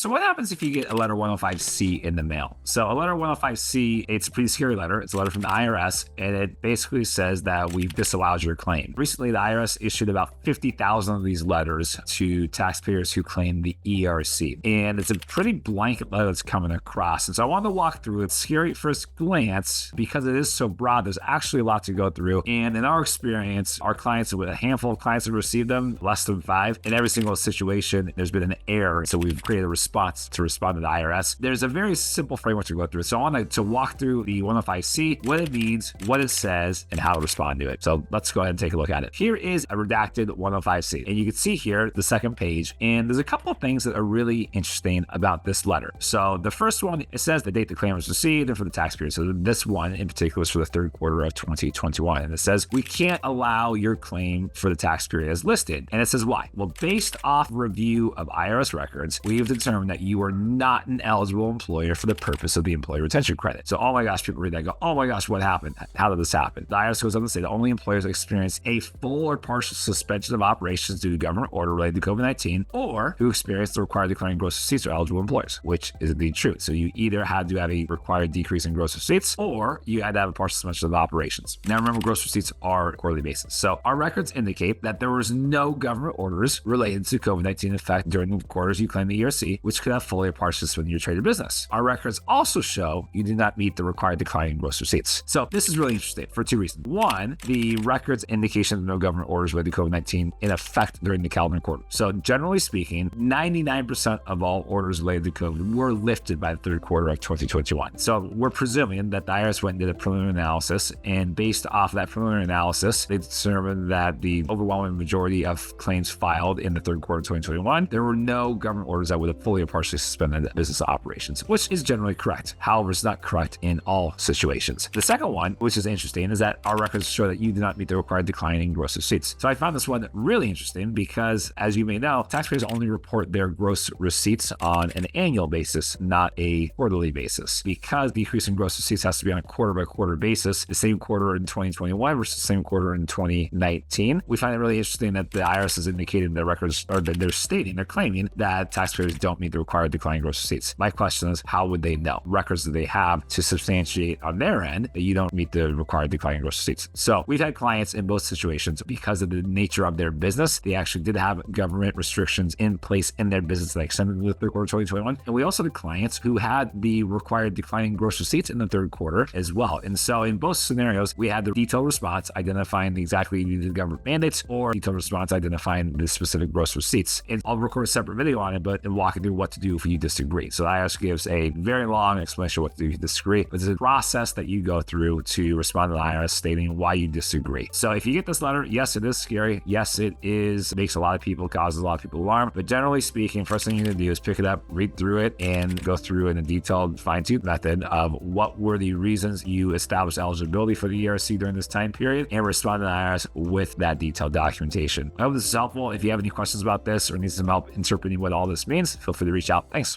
So what happens if you get a letter 105C in the mail? So a letter 105C, it's a pretty scary letter. It's a letter from the IRS, and it basically says that we've disallowed your claim. Recently, the IRS issued about 50,000 of these letters to taxpayers who claim the ERC. And it's a pretty blanket letter that's coming across. And so I wanted to walk through it. It's scary at first glance because it is so broad. There's actually a lot to go through. And in our experience, our clients, with a handful of clients have received them, less than 5. In every single situation, there's been an error. So we've created a response to respond to the IRS. There's a very simple framework to go through. So I wanted to walk through the 105C, what it means, what it says, and how to respond to it. So let's go ahead and take a look at it. Here is a redacted 105C. And you can see here the second page. And there's a couple of things that are really interesting about this letter. So the first one, it says the date the claim was received and for the tax period. So this one in particular is for the third quarter of 2021. And it says, we can't allow your claim for the tax period as listed. And it says why? Well, based off review of IRS records, we've determined that you are not an eligible employer for the purpose of the employee retention credit. So, oh my gosh, people read that and go, oh my gosh, what happened? How did this happen? The IRS goes on to say that only employers that experience a full or partial suspension of operations due to government order related to COVID-19 or who experience the required declaring gross receipts are eligible employers, which is indeed true. So you either had to have a required decrease in gross receipts or you had to have a partial suspension of operations. Now remember, gross receipts are a quarterly basis. So our records indicate that there was no government orders related to COVID-19 effect during the quarters you claim the ERC, which could have fully or partially suspended your trade or business. Our records also show you did not meet the required decline in gross receipts. So this is really interesting for two reasons. One, the records indication of no government orders related to COVID-19 in effect during the calendar quarter. So generally speaking, 99% of all orders related to COVID were lifted by the third quarter of 2021. So we're presuming that the IRS went and did a preliminary analysis, and based off of that preliminary analysis, they determined that the overwhelming majority of claims filed in the third quarter of 2021, there were no government orders that would have fully or partially suspended business operations, which is generally correct. However, it's not correct in all situations. The second one, which is interesting, is that our records show that you did not meet the required decline in gross receipts. So I found this one really interesting because, as you may know, taxpayers only report their gross receipts on an annual basis, not a quarterly basis. Because decrease in gross receipts has to be on a quarter by quarter basis, the same quarter in 2021 versus the same quarter in 2019, we find it really interesting that the IRS has indicated in their records, or that they're claiming that taxpayers don't meet the required decline in gross receipts. My question is, how would they know? Records that they have to substantiate on their end that you don't meet the required decline in gross receipts. So we've had clients in both situations, because of the nature of their business, they actually did have government restrictions in place in their business that extended to the third quarter of 2021. And we also had clients who had the required decline in gross receipts in the third quarter as well. And so in both scenarios, we had the detailed response identifying the exactly needed government mandates, or detailed response identifying the specific gross receipts. And I'll record a separate video on it, but walking through what to do if you disagree. So the IRS gives a very long explanation of what to do if you disagree, but it's a process that you go through to respond to the IRS stating why you disagree. So if you get this letter, yes, it is scary. Yes, it is. It makes a lot of people, causes a lot of people alarm. But generally speaking, first thing you need to do is pick it up, read through it, and go through in a detailed fine-tooth method of what were the reasons you established eligibility for the ERC during this time period, and respond to the IRS with that detailed documentation. I hope this is helpful. If you have any questions about this or need some help interpreting what all this means, feel free to reach out. Thanks.